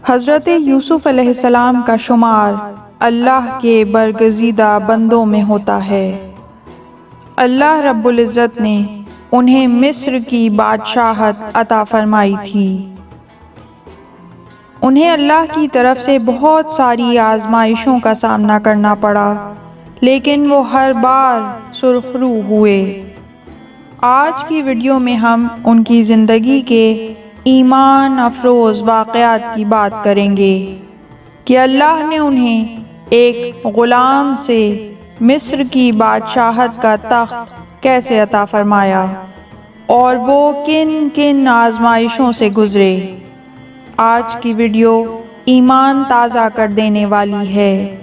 حضرت یوسف علیہ السلام کا شمار اللہ کے برگزیدہ بندوں میں ہوتا ہے۔ اللہ رب العزت نے انہیں مصر کی بادشاہت عطا فرمائی تھی۔ انہیں اللہ کی طرف سے بہت ساری آزمائشوں کا سامنا کرنا پڑا، لیکن وہ ہر بار سرخرو ہوئے۔ آج کی ویڈیو میں ہم ان کی زندگی کے ایمان افروز واقعات کی بات کریں گے کہ اللہ نے انہیں ایک غلام سے مصر کی بادشاہت کا تخت کیسے عطا فرمایا اور وہ کن کن آزمائشوں سے گزرے۔ آج کی ویڈیو ایمان تازہ کر دینے والی ہے،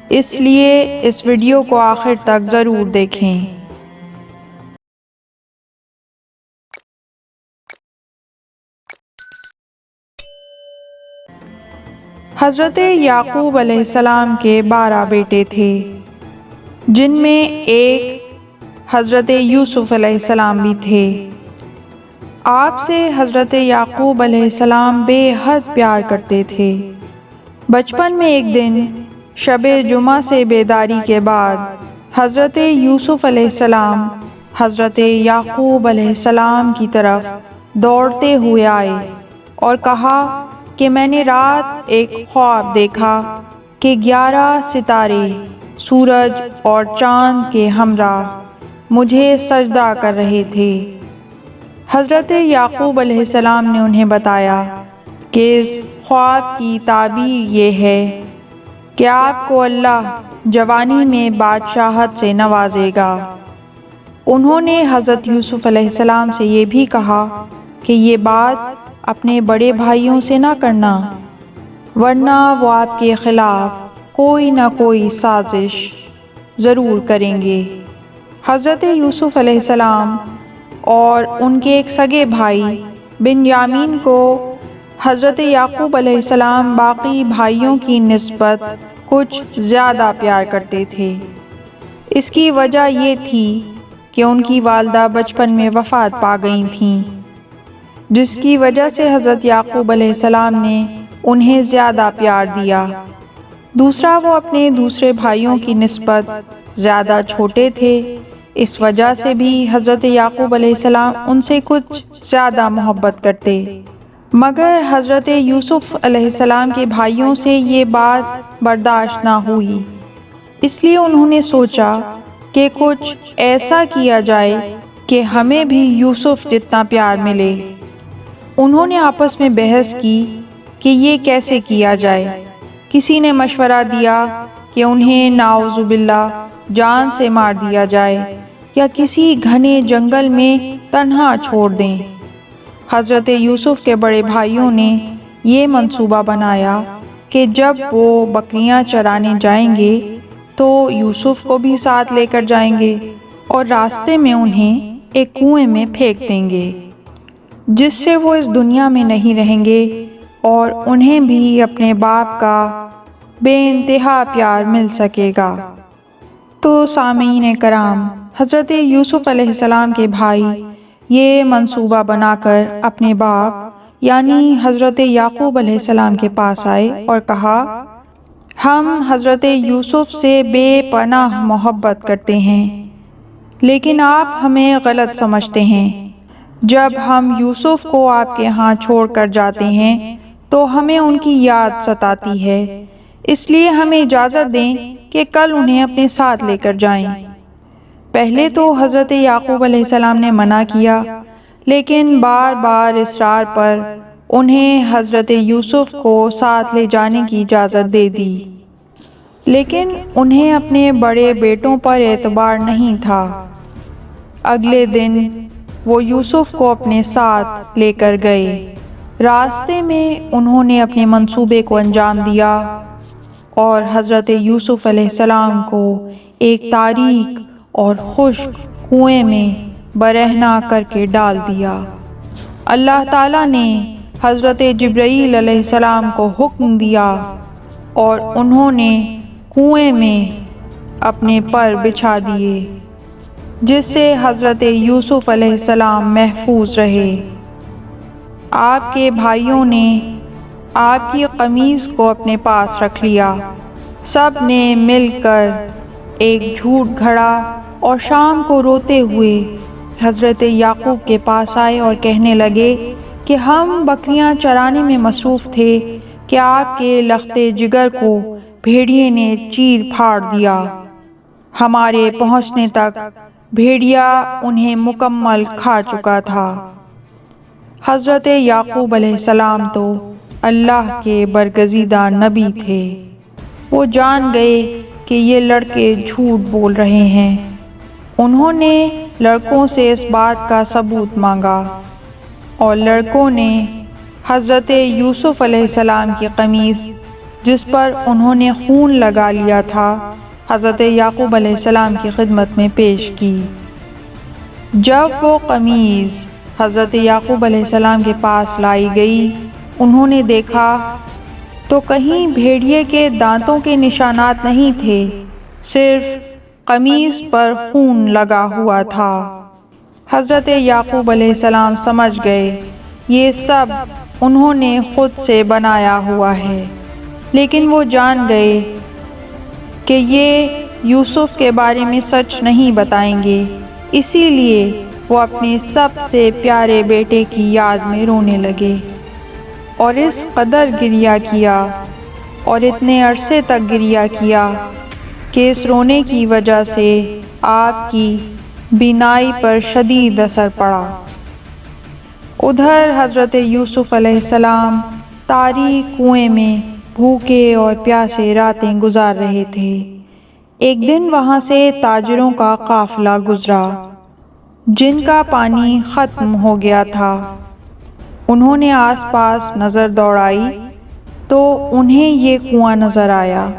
اس لیے اس ویڈیو کو آخر تک ضرور دیکھیں۔ حضرت یعقوب علیہ السلام کے 12 بیٹے تھے، جن میں ایک حضرت یوسف علیہ السلام بھی تھے۔ آپ سے حضرت یعقوب علیہ السلام بے حد پیار کرتے تھے۔ بچپن میں ایک دن شب جمعہ سے بیداری کے بعد حضرت یوسف علیہ السلام حضرت یعقوب علیہ السلام کی طرف دوڑتے ہوئے آئے اور کہا کہ میں نے رات ایک خواب دیکھا کہ 11 ستارے سورج اور چاند کے ہمراہ مجھے سجدہ کر رہے تھے۔ حضرت یعقوب علیہ السلام نے انہیں بتایا کہ اس خواب کی تعبیر یہ ہے کہ آپ کو اللہ جوانی میں بادشاہت سے نوازے گا۔ انہوں نے حضرت یوسف علیہ السلام سے یہ بھی کہا کہ یہ بات اپنے بڑے بھائیوں سے نہ کرنا، ورنہ وہ آپ کے خلاف کوئی نہ کوئی سازش ضرور کریں گے۔ حضرت یوسف علیہ السلام اور ان کے ایک سگے بھائی بنیامین کو حضرت یعقوب علیہ السلام باقی بھائیوں کی نسبت کچھ زیادہ پیار کرتے تھے۔ اس کی وجہ یہ تھی کہ ان کی والدہ بچپن میں وفات پا گئی تھیں، جس کی وجہ سے حضرت یعقوب علیہ السلام نے انہیں زیادہ پیار دیا۔ دوسرا، وہ اپنے دوسرے بھائیوں کی نسبت زیادہ چھوٹے تھے، اس وجہ سے بھی حضرت یعقوب علیہ السلام ان سے کچھ زیادہ محبت کرتے۔ مگر حضرت یوسف علیہ السلام کے بھائیوں سے یہ بات برداشت نہ ہوئی، اس لیے انہوں نے سوچا کہ کچھ ایسا کیا جائے کہ ہمیں بھی یوسف جتنا پیار ملے۔ انہوں نے آپس میں بحث کی کہ یہ کیسے کیا جائے۔ کسی نے مشورہ دیا کہ انہیں نعوذ باللہ جان سے مار دیا جائے یا کسی گھنے جنگل میں تنہا چھوڑ دیں۔ حضرت یوسف کے بڑے بھائیوں نے یہ منصوبہ بنایا کہ جب وہ بکریاں چرانے جائیں گے تو یوسف کو بھی ساتھ لے کر جائیں گے اور راستے میں انہیں ایک کنویں میں پھینک دیں گے، جس سے وہ اس دنیا میں نہیں رہیں گے اور انہیں بھی اپنے باپ کا بے انتہا پیار مل سکے گا۔ تو سامعین کرام، حضرت یوسف علیہ السلام کے بھائی یہ منصوبہ بنا کر اپنے باپ یعنی حضرت یعقوب علیہ السلام کے پاس آئے اور کہا، ہم حضرت یوسف سے بے پناہ محبت کرتے ہیں، لیکن آپ ہمیں غلط سمجھتے ہیں۔ جب ہم یوسف کو آپ کے ہاں چھوڑ کر جاتے ہیں تو ہمیں ان کی یاد ستاتی ہے، اس لیے ہمیں اجازت دیں کہ کل انہیں اپنے ساتھ لے کر جائیں۔ پہلے تو حضرت یعقوب علیہ السلام نے منع کیا، لیکن بار بار اصرار پر انہیں حضرت یوسف کو ساتھ لے جانے کی اجازت دے دی۔ لیکن انہیں اپنے بڑے بیٹوں پر اعتبار نہیں تھا۔ اگلے دن وہ یوسف کو اپنے ساتھ لے کر گئے۔ راستے میں انہوں نے اپنے منصوبے کو انجام دیا اور حضرت یوسف علیہ السلام کو ایک تاریک اور خشک کنویں میں برہنہ کر کے ڈال دیا۔ اللہ تعالیٰ نے حضرت جبرائیل علیہ السلام کو حکم دیا اور انہوں نے کنویں میں اپنے پر بچھا دیے، جس سے حضرت یوسف علیہ السلام محفوظ رہے۔ آپ کے بھائیوں نے آپ کی قمیض کو اپنے پاس رکھ لیا۔ سب نے مل کر ایک جھوٹ گھڑا اور شام کو روتے ہوئے حضرت یعقوب کے پاس آئے اور کہنے لگے کہ ہم بکریاں چرانے میں مصروف تھے کہ آپ کے لخت جگر کو بھیڑیے نے چیر پھاڑ دیا۔ ہمارے پہنچنے تک بھیڑیا انہیں مکمل کھا چکا تھا۔ حضرت یعقوب علیہ السلام تو اللہ کے برگزیدہ نبی تھے۔ وہ جان گئے کہ یہ لڑکے جھوٹ بول رہے ہیں۔ انہوں نے لڑکوں سے اس بات کا ثبوت مانگا اور لڑکوں نے حضرت یوسف علیہ السلام کی قمیض جس پر انہوں نے خون لگا لیا تھا حضرت یعقوب علیہ السلام کی خدمت میں پیش کی۔ جب وہ قمیض حضرت یعقوب علیہ السلام کے پاس لائی گئی، انہوں نے دیکھا تو کہیں بھیڑیے کے دانتوں کے نشانات نہیں تھے، صرف قمیض پر خون لگا ہوا تھا۔ حضرت یعقوب علیہ السلام سمجھ گئے یہ سب انہوں نے خود سے بنایا ہوا ہے، لیکن وہ جان گئے کہ یہ یوسف کے بارے میں سچ نہیں بتائیں گے، اسی لیے وہ اپنے سب سے پیارے بیٹے کی یاد میں رونے لگے اور اس قدر گریہ کیا اور اتنے عرصے تک گریہ کیا کہ اس رونے کی وجہ سے آپ کی بینائی پر شدید اثر پڑا۔ ادھر حضرت یوسف علیہ السلام تاریک کنویں میں بھوکے اور پیاسے راتیں گزار رہے تھے۔ ایک دن وہاں سے تاجروں کا قافلہ گزرا جن کا پانی ختم ہو گیا تھا۔ انہوں نے آس پاس نظر دوڑائی تو انہیں یہ کنواں نظر آیا۔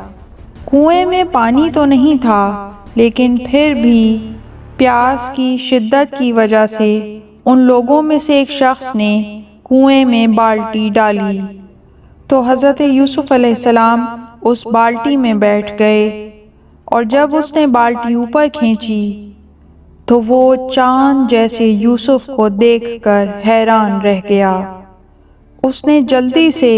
کنویں میں پانی تو نہیں تھا، لیکن پھر بھی پیاس کی شدت کی وجہ سے ان لوگوں میں سے ایک شخص نے کنویں میں بالٹی ڈالی تو حضرت یوسف علیہ السلام اس بالٹی میں بیٹھ گئے، اور جب اس نے بالٹی اوپر کھینچی تو وہ چاند جیسے یوسف کو دیکھ کر حیران رہ گیا۔ اس نے جلدی سے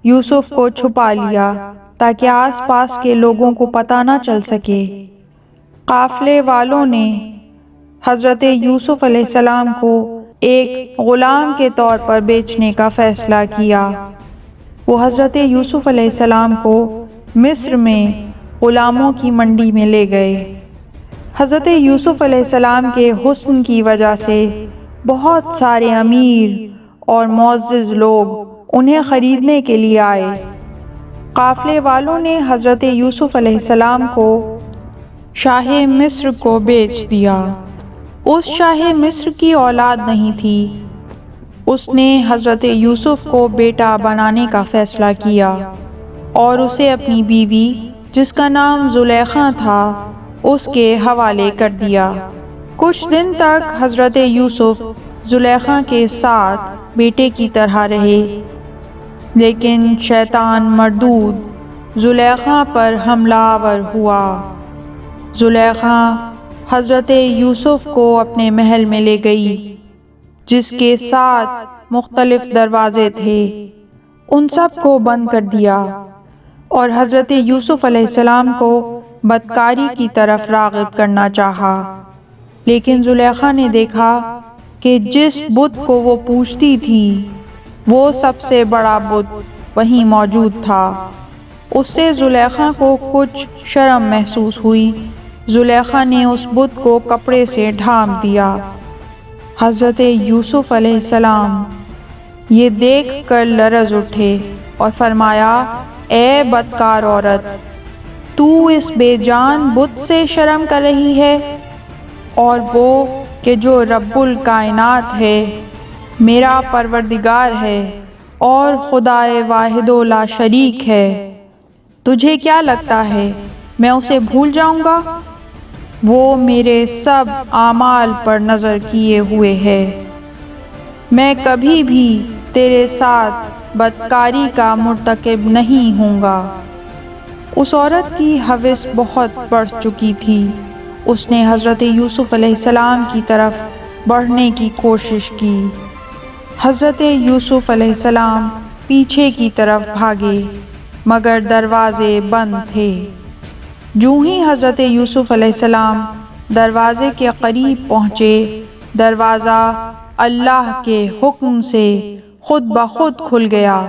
یوسف کو چھپا لیا تاکہ آس پاس کے لوگوں کو پتہ نہ چل سکے۔ قافلے والوں نے حضرت یوسف علیہ السلام کو ایک غلام کے طور پر بیچنے کا فیصلہ کیا۔ وہ حضرت یوسف علیہ السلام کو مصر میں غلاموں کی منڈی میں لے گئے۔ حضرت یوسف علیہ السلام کے حسن کی وجہ سے بہت سارے امیر اور معزز لوگ انہیں خریدنے کے لیے آئے۔ قافلے والوں نے حضرت یوسف علیہ السلام کو شاہ مصر کو بیچ دیا۔ اس شاہ مصر کی اولاد نہیں تھی۔ اس نے حضرت یوسف کو بیٹا بنانے کا فیصلہ کیا اور اسے اپنی بیوی جس کا نام زلیخا تھا اس کے حوالے کر دیا۔ کچھ دن تک حضرت یوسف زلیخا کے ساتھ بیٹے کی طرح رہے، لیکن شیطان مردود زلیخا پر حملہ آور ہوا۔ زلیخا حضرت یوسف کو اپنے محل میں لے گئی جس کے 7 مختلف دروازے تھے، ان سب کو بند کر دیا اور حضرت یوسف علیہ السلام کو بدکاری کی طرف راغب کرنا چاہا، لیکن زلیخا نے دیکھا کہ جس بت کو وہ پوجتی تھی وہ سب سے بڑا بت وہیں موجود تھا۔ اس سے زلیخا کو کچھ شرم محسوس ہوئی۔ زلیخا نے اس بت کو کپڑے سے ڈھانپ دیا۔ حضرت یوسف علیہ السلام یہ دیکھ کر لرز اٹھے اور فرمایا، اے بدکار عورت، تو اس بے جان بت سے شرم کر رہی ہے، اور وہ کہ جو رب الکائنات ہے، میرا پروردگار ہے اور خدائے واحد و لا شریک ہے، تجھے کیا لگتا ہے میں اسے بھول جاؤں گا؟ وہ میرے سب اعمال پر نظر کیے ہوئے ہے، میں کبھی بھی تیرے ساتھ بدکاری کا مرتکب نہیں ہوں گا۔ اس عورت کی ہوس بہت بڑھ چکی تھی۔ اس نے حضرت یوسف علیہ السلام کی طرف بڑھنے کی کوشش کی۔ حضرت یوسف علیہ السلام پیچھے کی طرف بھاگے مگر دروازے بند تھے۔ جوں ہی حضرت یوسف علیہ السلام دروازے کے قریب پہنچے، دروازہ اللہ کے حکم سے خود بخود کھل گیا۔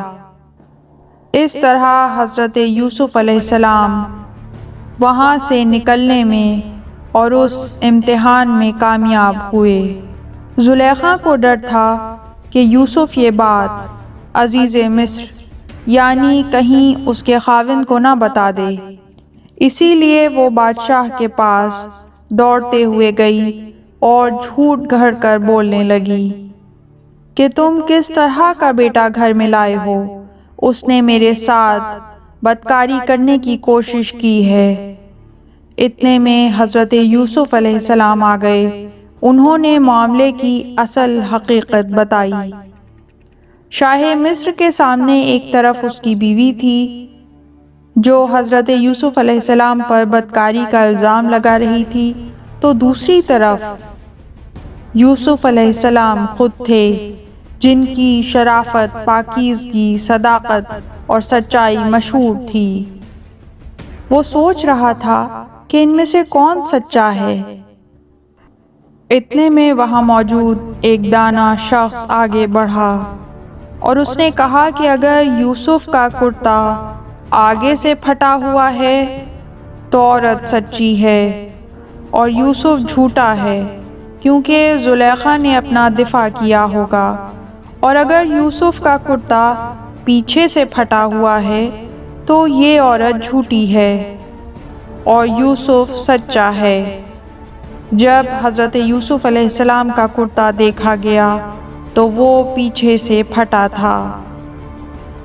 اس طرح حضرت یوسف علیہ السلام وہاں سے نکلنے میں اور اس امتحان میں کامیاب ہوئے۔ زلیخا کو ڈر تھا کہ یوسف یہ بات عزیز مصر یعنی کہیں اس کے خاوند کو نہ بتا دے، اسی لیے وہ بادشاہ کے پاس دوڑتے ہوئے گئی اور جھوٹ گھڑ کر بولنے لگی کہ تم کس طرح کا بیٹا گھر میں لائے ہو، اس نے میرے ساتھ بدکاری کرنے کی کوشش کی ہے۔ اتنے میں حضرت یوسف علیہ السلام آ گئے، انہوں نے معاملے کی اصل حقیقت بتائی۔ شاہ مصر کے سامنے ایک طرف اس کی بیوی تھی جو حضرت یوسف علیہ السلام پر بدکاری کا الزام لگا رہی تھی، تو دوسری طرف یوسف علیہ السلام خود تھے جن کی شرافت، پاکیزگی، صداقت اور سچائی مشہور تھی۔ وہ سوچ رہا تھا کہ ان میں سے کون سچا ہے۔ اتنے میں وہاں موجود ایک دانا شخص آگے بڑھا اور اس نے کہا کہ اگر یوسف کا کرتا آگے سے پھٹا ہوا ہے تو عورت سچی ہے اور یوسف جھوٹا ہے، کیونکہ زلیخا نے اپنا دفاع کیا ہوگا، اور اگر یوسف کا کرتا پیچھے سے پھٹا ہوا ہے تو یہ عورت جھوٹی ہے اور یوسف سچا ہے۔ جب حضرت یوسف علیہ السلام کا کرتا دیکھا گیا تو وہ پیچھے سے پھٹا تھا۔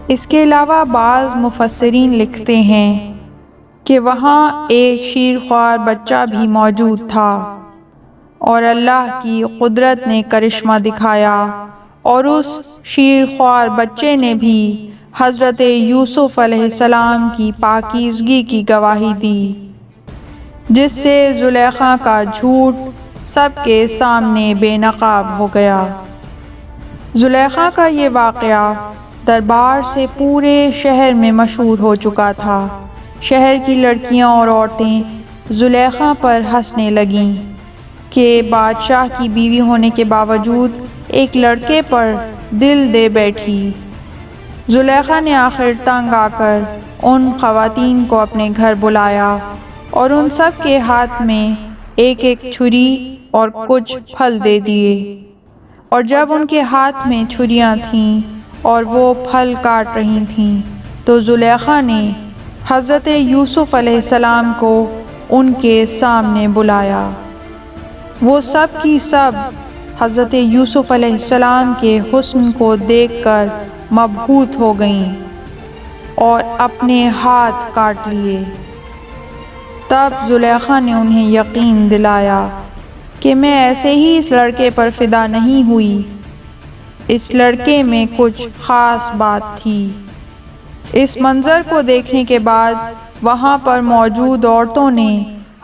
اس کے علاوہ بعض مفسرین لکھتے ہیں کہ وہاں ایک شیرخوار بچہ بھی موجود تھا اور اللہ کی قدرت نے کرشمہ دکھایا اور اس شیرخوار بچے نے بھی حضرت یوسف علیہ السلام کی پاکیزگی کی گواہی دی، جس سے زلیخا کا جھوٹ سب کے سامنے بے نقاب ہو گیا۔ زلیخا کا یہ واقعہ دربار سے پورے شہر میں مشہور ہو چکا تھا۔ شہر کی لڑکیاں اور عورتیں زلیخا پر ہنسنے لگیں کہ بادشاہ کی بیوی ہونے کے باوجود ایک لڑکے پر دل دے بیٹھی۔ زلیخا نے آخر تنگ آ کر ان خواتین کو اپنے گھر بلایا اور ان سب کے ہاتھ میں ایک ایک چھری اور کچھ پھل دے دیے، اور جب ان کے ہاتھ میں چھریاں تھیں اور وہ پھل کاٹ رہی تھیں تو زلیخا نے حضرت یوسف علیہ السلام کو ان کے سامنے بلایا۔ وہ سب کی سب حضرت یوسف علیہ السلام کے حسن کو دیکھ کر مبہوت ہو گئیں اور اپنے ہاتھ کاٹ لیے۔ تب زلیخا نے انہیں یقین دلایا کہ میں ایسے ہی اس لڑکے پر فدا نہیں ہوئی، اس لڑکے میں کچھ خاص بات تھی۔ اس منظر کو دیکھنے کے بعد وہاں پر موجود عورتوں نے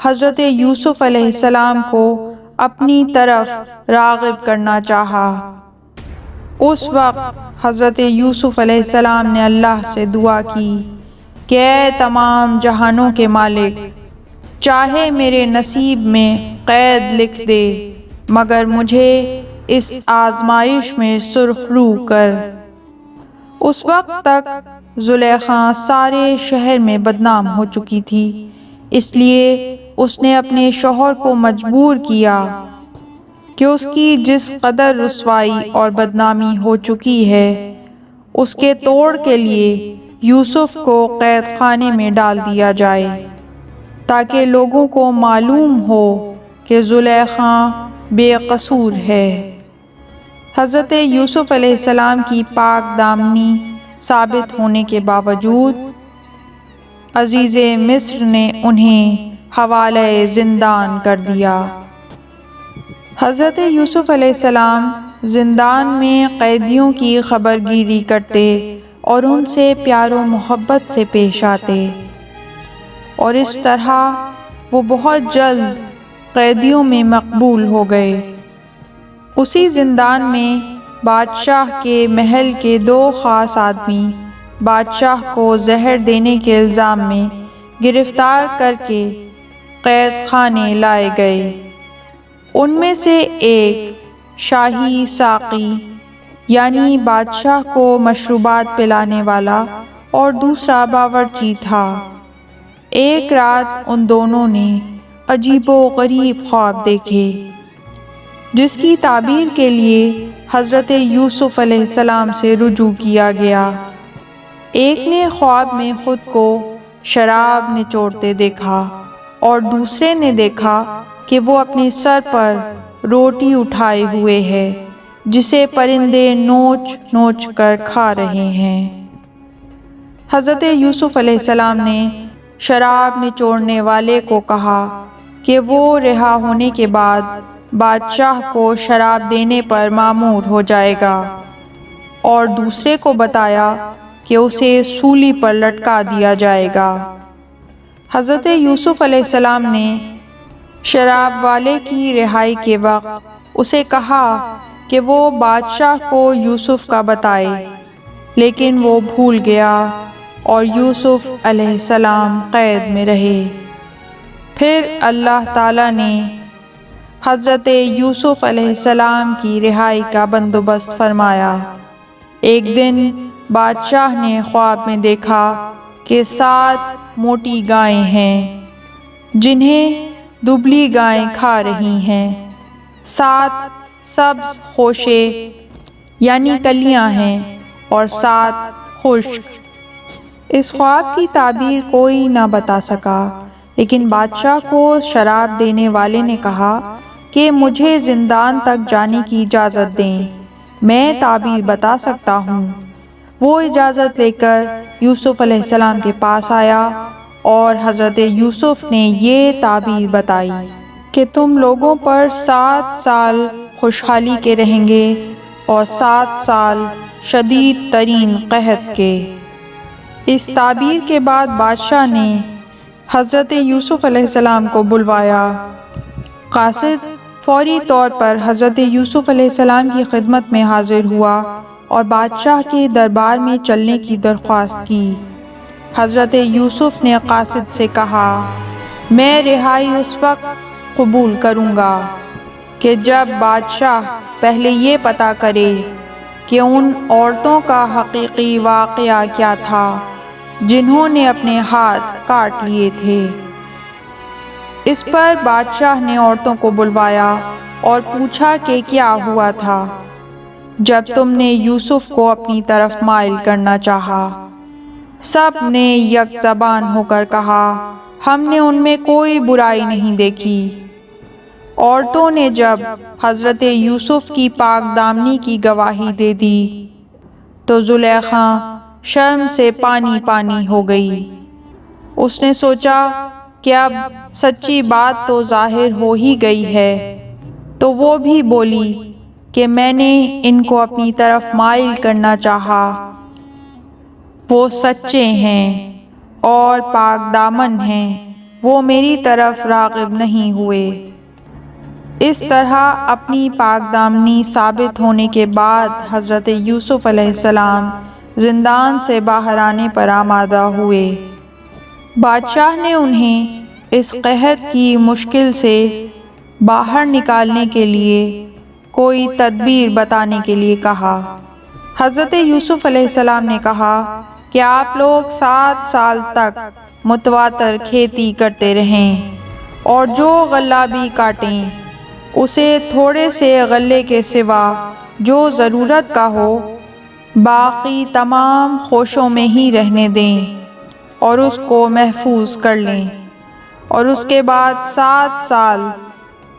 حضرت یوسف علیہ السلام کو اپنی طرف راغب کرنا چاہا۔ اس وقت حضرت یوسف علیہ السلام نے اللہ سے دعا کی کہ اے تمام جہانوں کے مالک، چاہے میرے نصیب میں قید لکھ دے مگر مجھے اس آزمائش میں سرخرو کر۔ اس وقت تک زلیخا سارے شہر میں بدنام ہو چکی تھی، اس لیے اس نے اپنے شوہر کو مجبور کیا کہ اس کی جس قدر رسوائی اور بدنامی ہو چکی ہے اس کے توڑ کے لیے یوسف کو قید خانے میں ڈال دیا جائے، تاکہ لوگوں کو معلوم ہو کہ زلیخا بے قصور ہے۔ حضرت یوسف علیہ السلام کی پاک دامنی ثابت ہونے کے باوجود عزیز مصر نے انہیں حوالہ زندان کر دیا۔ حضرت یوسف علیہ السلام زندان میں قیدیوں کی خبر گیری کرتے اور ان سے پیار و محبت سے پیش آتے، اور اس طرح وہ بہت جلد قیدیوں میں مقبول ہو گئے۔ اسی زندان میں بادشاہ کے محل کے 2 خاص آدمی بادشاہ کو زہر دینے کے الزام میں گرفتار کر کے قید خانے لائے گئے۔ ان میں سے ایک شاہی ساقی یعنی بادشاہ کو مشروبات پلانے والا اور دوسرا باورچی تھا۔ ایک رات ان دونوں نے عجیب و غریب خواب دیکھے جس کی تعبیر کے لیے حضرت یوسف علیہ السلام سے رجوع کیا گیا۔ ایک نے خواب میں خود کو شراب نچوڑتے دیکھا اور دوسرے نے دیکھا کہ وہ اپنے سر پر روٹی اٹھائے ہوئے ہے جسے پرندے نوچ نوچ کر کھا رہے ہیں۔ حضرت یوسف علیہ السلام نے شراب نچوڑنے والے کو کہا کہ وہ رہا ہونے کے بعد بادشاہ کو شراب دینے پر مامور ہو جائے گا، اور دوسرے کو بتایا کہ اسے سولی پر لٹکا دیا جائے گا۔ حضرت یوسف علیہ السلام نے شراب والے کی رہائی کے وقت اسے کہا کہ وہ بادشاہ کو یوسف کا بتائے، لیکن وہ بھول گیا اور یوسف علیہ السلام قید میں رہے۔ پھر اللہ تعالیٰ نے حضرت یوسف علیہ السلام کی رہائی کا بندوبست فرمایا۔ ایک دن بادشاہ نے خواب میں دیکھا کہ 7 موٹی گائیں ہیں جنہیں دبلی گائیں کھا رہی ہیں۔ 7 سبز خوشے یعنی کلیاں ہیں اور 7 خشک۔ اس خواب کی تعبیر کوئی نہ بتا سکا، لیکن بادشاہ کو شراب دینے والے نے کہا کہ مجھے زندان تک جانے کی اجازت دیں، میں تعبیر بتا سکتا ہوں۔ وہ اجازت لے کر یوسف علیہ السلام کے پاس آیا اور حضرت یوسف نے یہ تعبیر بتائی کہ تم لوگوں پر 7 سال خوشحالی کے رہیں گے اور 7 سال شدید ترین قحط کے۔ اس تعبیر کے بعد بادشاہ نے حضرت یوسف علیہ السلام کو بلوایا۔ قاصد فوری طور پر حضرت یوسف علیہ السلام کی خدمت میں حاضر ہوا اور بادشاہ کے دربار میں چلنے کی درخواست کی۔ حضرت یوسف نے قاصد سے کہا، میں رہائی اس وقت قبول کروں گا کہ جب بادشاہ پہلے یہ پتہ کرے کہ ان عورتوں کا حقیقی واقعہ کیا تھا جنہوں نے اپنے ہاتھ کاٹ لیے تھے۔ اس پر بادشاہ نے عورتوں کو بلوایا اور پوچھا کہ کیا ہوا تھا جب تم نے یوسف کو اپنی طرف مائل کرنا چاہا۔ سب نے یک زبان ہو کر کہا، ہم نے ان میں کوئی برائی نہیں دیکھی۔ عورتوں نے جب حضرت یوسف کی پاک دامنی کی گواہی دے دی تو زلیخا شرم سے پانی پانی ہو گئی۔ اس نے سوچا کہ اب سچی بات تو ظاہر ہو ہی گئی ہے، تو وہ بھی بولی کہ میں نے ان کو اپنی طرف مائل کرنا چاہا، وہ سچے ہیں اور پاک دامن ہیں، وہ میری طرف راغب نہیں ہوئے۔ اس طرح اپنی پاک دامنی ثابت ہونے کے بعد حضرت یوسف علیہ السلام زندان سے باہر آنے پر آمادہ ہوئے۔ بادشاہ نے انہیں اس قحط کی مشکل سے باہر نکالنے کے لیے کوئی تدبیر بتانے کے لیے کہا۔ حضرت یوسف علیہ السلام نے کہا کہ آپ لوگ 7 سال تک متواتر کھیتی کرتے رہیں اور جو غلہ بھی کاٹیں اسے تھوڑے سے غلے کے سوا جو ضرورت کا ہو باقی تمام خوشوں میں ہی رہنے دیں اور اس کو محفوظ کر لیں، اور اس کے بعد 7 سال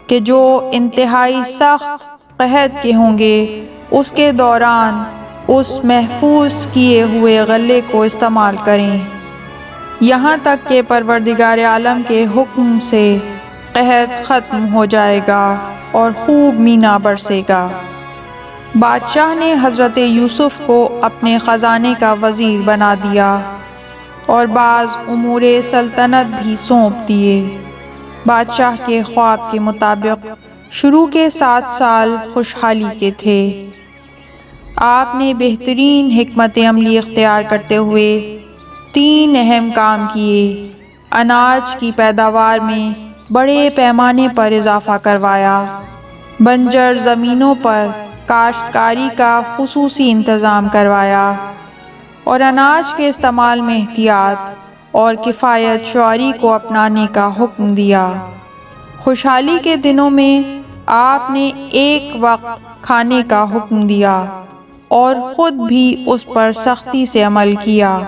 کہ جو انتہائی سخت قحط کے ہوں گے اس کے دوران اس محفوظ کیے ہوئے غلے کو استعمال کریں، یہاں تک کہ پروردگار عالم کے حکم سے قحط ختم ہو جائے گا اور خوب مینا برسے گا۔ بادشاہ نے حضرت یوسف کو اپنے خزانے کا وزیر بنا دیا اور بعض امور سلطنت بھی سونپ دیے۔ بادشاہ کے خواب کے مطابق شروع کے 7 سال خوشحالی کے تھے، آپ نے بہترین حکمت عملی اختیار کرتے ہوئے 3 اہم کام کیے۔ اناج کی پیداوار میں بڑے پیمانے پر اضافہ کروایا، بنجر زمینوں پر کاشتکاری کا خصوصی انتظام کروایا، اور اناج کے استعمال میں احتیاط اور کفایت شعاری کو اپنانے کا حکم دیا۔ خوشحالی کے دنوں میں آپ نے ایک وقت کھانے کا حکم دیا اور خود بھی اس پر سختی سے عمل کیا۔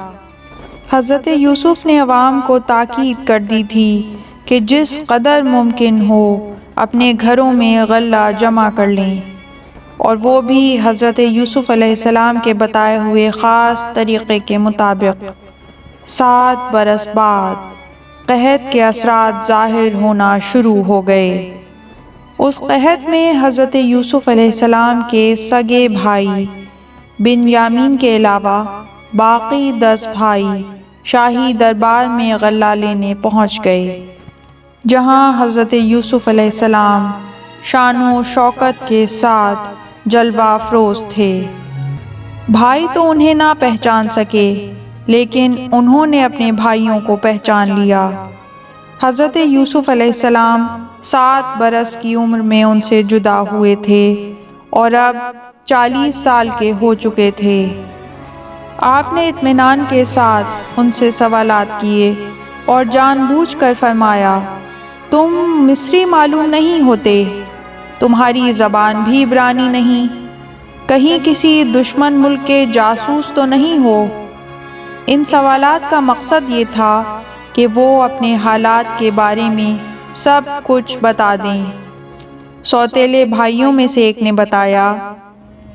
حضرت یوسف نے عوام کو تاکید کر دی تھی کہ جس قدر ممکن ہو اپنے گھروں میں غلہ جمع کر لیں، اور وہ بھی حضرت یوسف علیہ السلام کے بتائے ہوئے خاص طریقے کے مطابق۔ 7 برس بعد قحط کے اثرات ظاہر ہونا شروع ہو گئے۔ اس قحط میں حضرت یوسف علیہ السلام کے سگے بھائی بنیامین کے علاوہ باقی 10 بھائی شاہی دربار میں غلہ لینے پہنچ گئے، جہاں حضرت یوسف علیہ السلام شان و شوکت کے ساتھ جلوہ افروز تھے۔ بھائی تو انہیں نہ پہچان سکے، لیکن انہوں نے اپنے بھائیوں کو پہچان لیا۔ حضرت یوسف علیہ السلام 7 برس کی عمر میں ان سے جدا ہوئے تھے اور اب 40 سال کے ہو چکے تھے۔ آپ نے اطمینان کے ساتھ ان سے سوالات کیے اور جان بوجھ کر فرمایا، تم مصری معلوم نہیں ہوتے، تمہاری زبان بھی عبرانی نہیں، کہیں کسی دشمن ملک کے جاسوس تو نہیں ہو؟ ان سوالات کا مقصد یہ تھا کہ وہ اپنے حالات کے بارے میں سب کچھ بتا دیں۔ سوتیلے بھائیوں میں سے ایک نے بتایا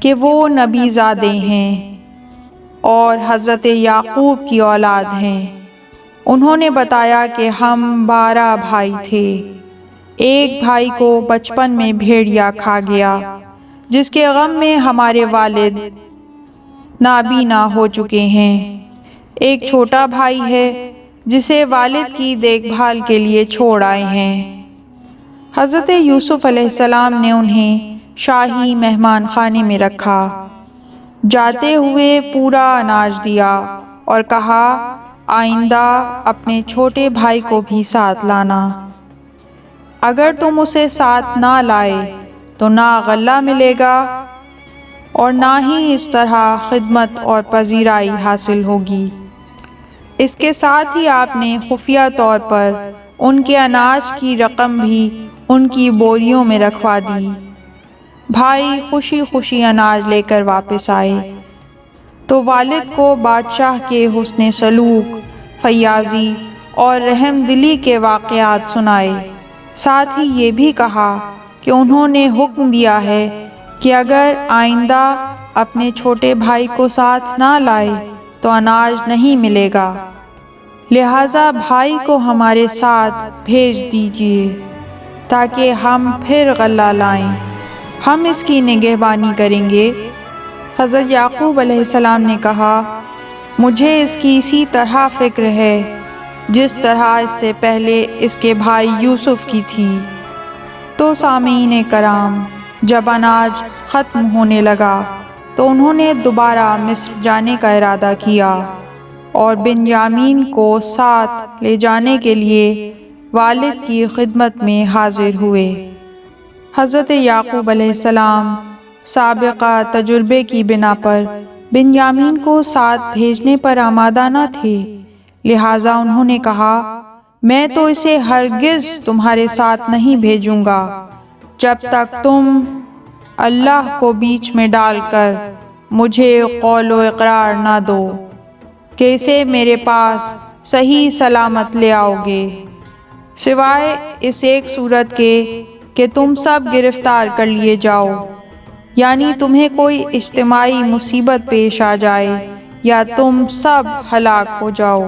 کہ وہ نبی زادے ہیں اور حضرت یعقوب کی اولاد ہیں۔ انہوں نے بتایا کہ ہم 12 بھائی تھے، ایک بھائی کو بچپن میں بھیڑیا کھا گیا، جس کے غم میں ہمارے والد نابینا ہو چکے ہیں۔ ایک چھوٹا بھائی ہے جسے والد کی دیکھ بھال کے لیے چھوڑ آئے ہیں۔ حضرت یوسف علیہ السلام نے انہیں شاہی مہمان خانے میں رکھا، جاتے ہوئے پورا اناج دیا اور کہا، آئندہ اپنے چھوٹے بھائی کو بھی ساتھ لانا۔ اگر تم اسے ساتھ نہ لائے تو نہ غلہ ملے گا اور نہ ہی اس طرح خدمت اور پذیرائی حاصل ہوگی۔ اس کے ساتھ ہی آپ نے خفیہ طور پر ان کے اناج کی رقم بھی ان کی بوریوں میں رکھوا دی۔ بھائی خوشی خوشی اناج لے کر واپس آئے تو والد کو بادشاہ کے حسن سلوک، فیاضی اور رحم دلی کے واقعات سنائے۔ ساتھ ہی یہ بھی کہا کہ انہوں نے حکم دیا ہے کہ اگر آئندہ اپنے چھوٹے بھائی کو ساتھ نہ لائے تو اناج نہیں ملے گا، لہٰذا بھائی کو ہمارے ساتھ بھیج دیجیے تاکہ ہم پھر غلہ لائیں، ہم اس کی نگہبانی کریں گے۔ حضرت یعقوب علیہ السلام نے کہا، مجھے اس کی اسی طرح فکر ہے جس طرح اس سے پہلے اس کے بھائی یوسف کی تھی۔ تو سامعین کرام، جب اناج ختم ہونے لگا تو انہوں نے دوبارہ مصر جانے کا ارادہ کیا اور بنیامین کو ساتھ لے جانے کے لیے والد کی خدمت میں حاضر ہوئے۔ حضرت یعقوب علیہ السلام سابقہ تجربے کی بنا پر بنیامین کو ساتھ بھیجنے پر آمادہ نہ تھے، لہٰذا انہوں نے کہا، میں تو اسے ہرگز تمہارے ساتھ نہیں بھیجوں گا جب تک تم اللہ کو بیچ میں ڈال کر مجھے قول و اقرار نہ دو کہ اسے میرے پاس صحیح سلامت لے آؤ گے، سوائے اس ایک صورت کے کہ تم سب گرفتار کر لیے جاؤ، یعنی تمہیں کوئی اجتماعی مصیبت پیش آ جائے یا تم سب ہلاک ہو جاؤ۔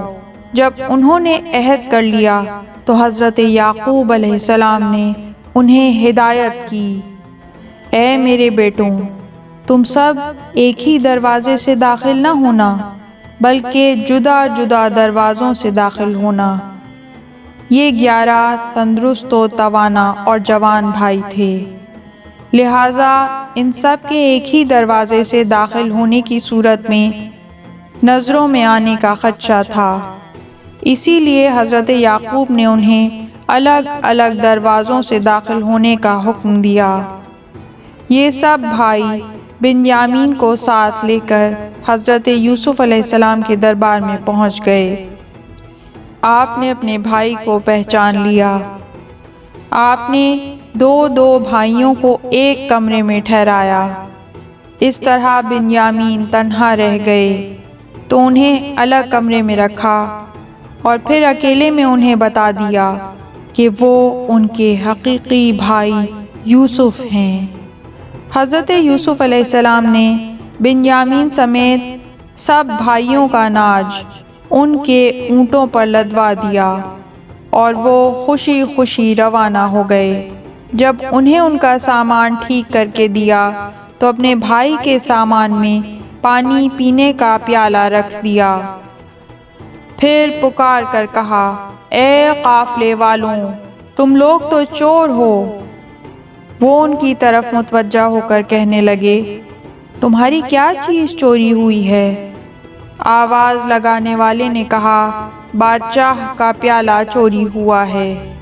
جب انہوں نے عہد کر لیا تو حضرت یعقوب علیہ السلام نے انہیں ہدایت کی، اے میرے بیٹوں، تم سب ایک ہی دروازے سے داخل نہ ہونا بلکہ جدا جدا دروازوں سے داخل ہونا۔ یہ 11 تندرست و توانا اور جوان بھائی تھے، لہٰذا ان سب کے ایک ہی دروازے سے داخل ہونے کی صورت میں نظروں میں آنے کا خدشہ تھا۔ اسی لیے حضرت یعقوب نے انہیں الگ الگ دروازوں سے داخل ہونے کا حکم دیا۔ یہ سب بھائی بنیامین کو ساتھ لے کر حضرت یوسف علیہ السلام کے دربار میں پہنچ گئے۔ آپ نے اپنے بھائی کو پہچان لیا۔ آپ نے دو دو بھائیوں کو ایک کمرے میں ٹھہرایا۔ اس طرح بنیامین تنہا رہ گئے تو انہیں الگ کمرے میں رکھا اور پھر اکیلے میں انہیں بتا دیا کہ وہ ان کے حقیقی بھائی یوسف ہیں۔ حضرت یوسف علیہ السلام نے بنیامین سمیت سب بھائیوں کا ناج ان کے اونٹوں پر لدوا دیا اور وہ خوشی خوشی روانہ ہو گئے۔ جب انہیں ان کا سامان ٹھیک کر کے دیا تو اپنے بھائی کے سامان میں پانی پینے کا پیالہ رکھ دیا۔ پھر پکار کر کہا، اے قافلے والوں، تم لوگ تو چور ہو۔ وہ ان کی طرف متوجہ ہو کر کہنے لگے، تمہاری کیا چیز چوری ہوئی ہے؟ آواز لگانے والے نے کہا، بادشاہ کا پیالہ چوری ہوا ہے۔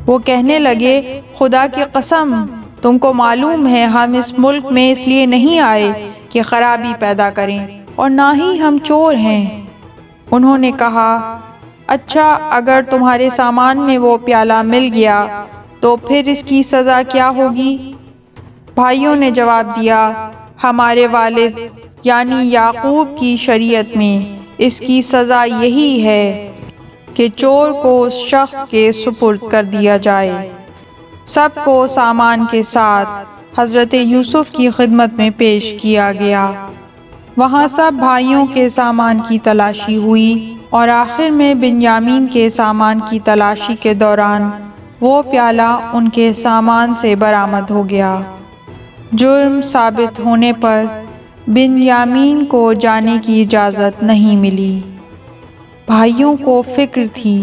وہ کہنے لگے، خدا کی قسم، تم کو معلوم ہے ہم اس ملک میں اس لیے نہیں آئے کہ خرابی پیدا کریں، اور نہ ہی ہم چور ہیں۔ انہوں نے کہا، اچھا اگر تمہارے سامان میں وہ پیالہ مل گیا تو پھر اس کی سزا کیا ہوگی؟ بھائیوں نے جواب دیا، ہمارے والد یعنی یعقوب کی شریعت میں اس کی سزا یہی ہے کہ چور کو اس شخص کے سپرد کر دیا جائے۔ سب کو سامان کے ساتھ حضرت یوسف کی خدمت میں پیش کیا گیا۔ وہاں سب بھائیوں کے سامان کی تلاشی ہوئی اور آخر میں بنیامین کے سامان کی تلاشی کے دوران وہ پیالہ ان کے سامان سے برآمد ہو گیا۔ جرم ثابت ہونے پر بنیامین کو جانے کی اجازت نہیں ملی۔ بھائیوں کو فکر تھی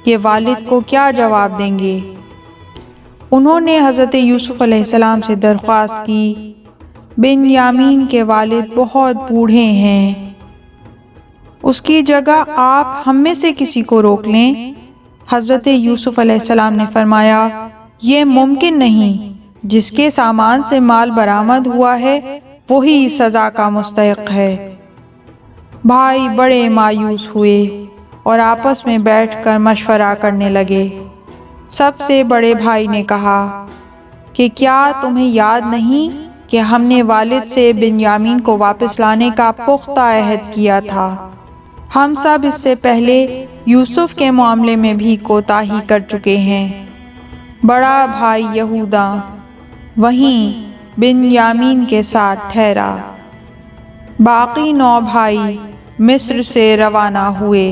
کہ والد کو کیا جواب دیں گے۔ انہوں نے حضرت یوسف علیہ السلام سے درخواست کی، بنیامین کے والد بہت بوڑھے ہیں، اس کی جگہ آپ ہم میں سے کسی کو روک لیں۔ حضرت یوسف علیہ السلام نے فرمایا، یہ ممکن نہیں، جس کے سامان سے مال برآمد ہوا ہے وہی سزا کا مستحق ہے۔ بھائی بڑے مایوس ہوئے اور آپس میں بیٹھ کر مشورہ کرنے لگے۔ سب سے بڑے بھائی نے کہا کہ کیا تمہیں یاد نہیں کہ ہم نے والد سے بنیامین کو واپس لانے کا پختہ عہد کیا تھا؟ ہم سب اس سے پہلے یوسف کے معاملے میں بھی کوتاہی کر چکے ہیں۔ بڑا بھائی یہودا وہیں بنیامین کے ساتھ ٹھہرا۔ باقی 9 بھائی مصر سے روانہ ہوئے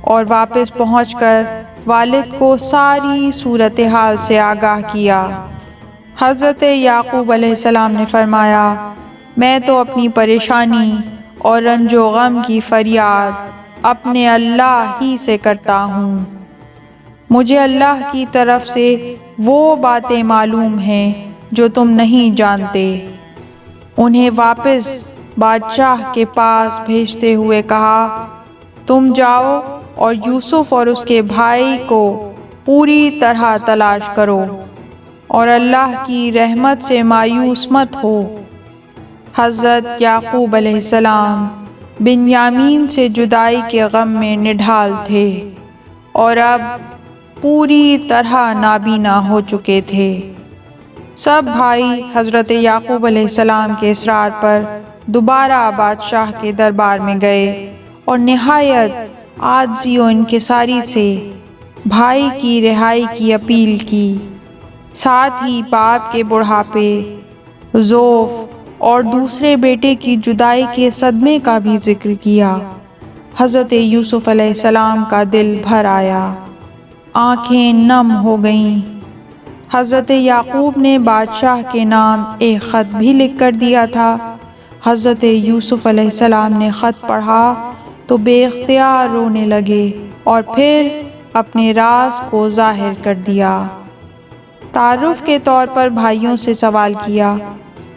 اور واپس پہنچ کر والد کو ساری صورتحال سے آگاہ کیا۔ حضرت یعقوب علیہ السلام نے فرمایا، میں تو اپنی پریشانی اور رنج و غم کی فریاد اپنے اللہ ہی سے کرتا ہوں۔ مجھے اللہ کی طرف سے وہ باتیں معلوم ہیں جو تم نہیں جانتے۔ انہیں واپس بادشاہ کے پاس بھیجتے ہوئے کہا، تم جاؤ اور یوسف اور اس کے بھائی کو پوری طرح تلاش کرو اور اللہ کی رحمت سے مایوس مت ہو۔ حضرت یعقوب علیہ السلام بنیامین سے جدائی کے غم میں نڈھال تھے اور اب پوری طرح نابینا ہو چکے تھے۔ سب بھائی حضرت یعقوب علیہ السلام کے اصرار پر دوبارہ بادشاہ کے دربار میں گئے اور نہایت عاجزی و انکساری سے بھائی کی رہائی کی اپیل کی، ساتھ ہی باپ کے بڑھاپے، ضعف اور دوسرے بیٹے کی جدائی کے صدمے کا بھی ذکر کیا۔ حضرت یوسف علیہ السلام کا دل بھر آیا، آنکھیں نم ہو گئیں۔ حضرت یعقوب نے بادشاہ کے نام ایک خط بھی لکھ کر دیا تھا۔ حضرت یوسف علیہ السلام نے خط پڑھا تو بے اختیار رونے لگے اور پھر اپنے راز کو ظاہر کر دیا۔ تعارف کے طور پر بھائیوں سے سوال کیا،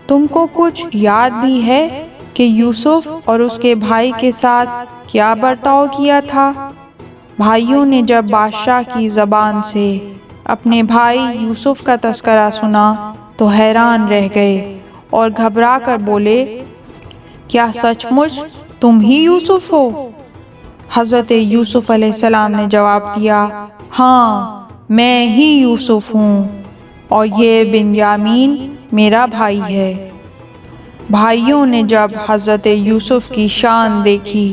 تم کو کچھ یاد بھی ہے کہ یوسف اور اس کے بھائی کے ساتھ کیا برتاؤ کیا تھا؟ بھائیوں نے جب بادشاہ کی زبان سے اپنے بھائی یوسف کا تذکرہ سنا تو حیران رہ گئے اور گھبرا کر بولے، کیا سچ مچ تم ہی یوسف ہو؟ حضرت یوسف علیہ السلام نے جواب دیا، ہاں میں ہی یوسف ہوں، اور یہ بنیامین میرا بھائی ہے۔ بھائیوں نے جب حضرت یوسف کی شان دیکھی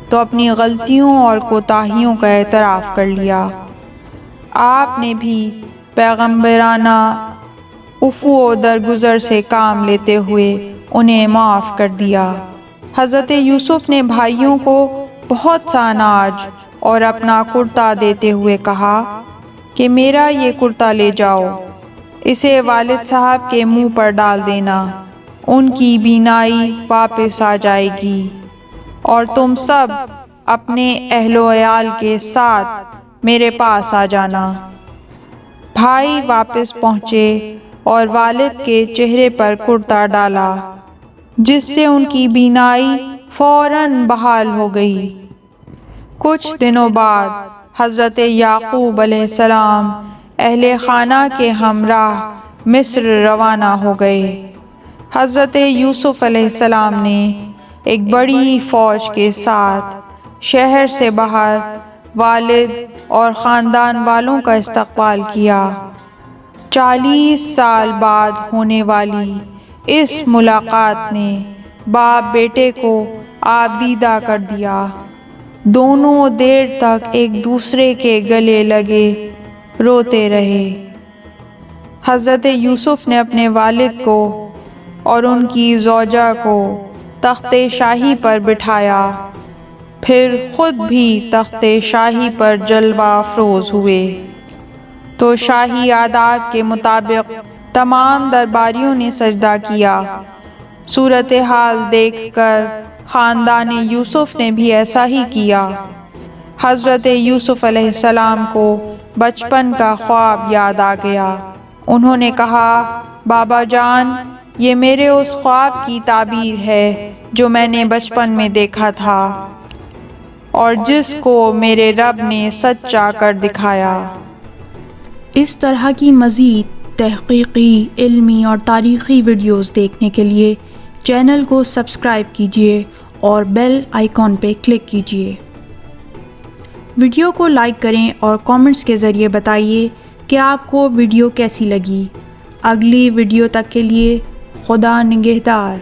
تو اپنی غلطیوں اور کوتاہیوں کا اعتراف کر لیا۔ آپ نے بھی پیغمبرانہ عفو و درگزر سے کام لیتے ہوئے انہیں معاف کر دیا۔ حضرت یوسف نے بھائیوں کو بہت سا اناج اور اپنا کرتا دیتے ہوئے کہا کہ میرا یہ کرتا لے جاؤ، اسے والد صاحب کے منہ پر ڈال دینا، ان کی بینائی واپس آ جائے گی، اور تم سب اپنے اہل و عیال کے ساتھ میرے پاس آ جانا۔ بھائی واپس پہنچے اور والد کے چہرے پر کرتا ڈالا، جس سے ان کی بینائی فوراً بحال ہو گئی۔ کچھ دنوں بعد حضرت یعقوب علیہ السلام اہل خانہ کے ہمراہ مصر روانہ ہو گئے۔ حضرت یوسف علیہ السلام نے ایک بڑی فوج کے ساتھ شہر سے باہر والد اور خاندان والوں کا استقبال کیا۔ 40 سال بعد ہونے والی اس ملاقات نے باپ بیٹے کو آبدیدہ کر دیا۔ دونوں دیر تک ایک دوسرے کے گلے لگے روتے رہے۔ حضرت یوسف نے اپنے والد کو اور ان کی زوجہ کو تخت شاہی پر بٹھایا، پھر خود بھی تخت شاہی پر جلوہ افروز ہوئے تو شاہی آداب کے مطابق تمام درباریوں نے سجدہ کیا۔ صورتحال دیکھ کر خاندان یوسف نے بھی ایسا ہی کیا۔ حضرت یوسف علیہ السلام کو بچپن کا خواب یاد آ گیا۔ انہوں نے کہا، بابا جان، یہ میرے اس خواب کی تعبیر ہے جو میں نے بچپن میں دیکھا تھا اور جس کو میرے رب نے سچا کر دکھایا۔ اس طرح کی مزید تحقیقی، علمی اور تاریخی ویڈیوز دیکھنے کے لیے چینل کو سبسکرائب کیجیے اور بیل آئیکن پہ کلک کیجیے۔ ویڈیو کو لائک کریں اور کامنٹس کے ذریعے بتائیے کہ آپ کو ویڈیو کیسی لگی۔ اگلی ویڈیو تک کے لیے خدا نگہدار۔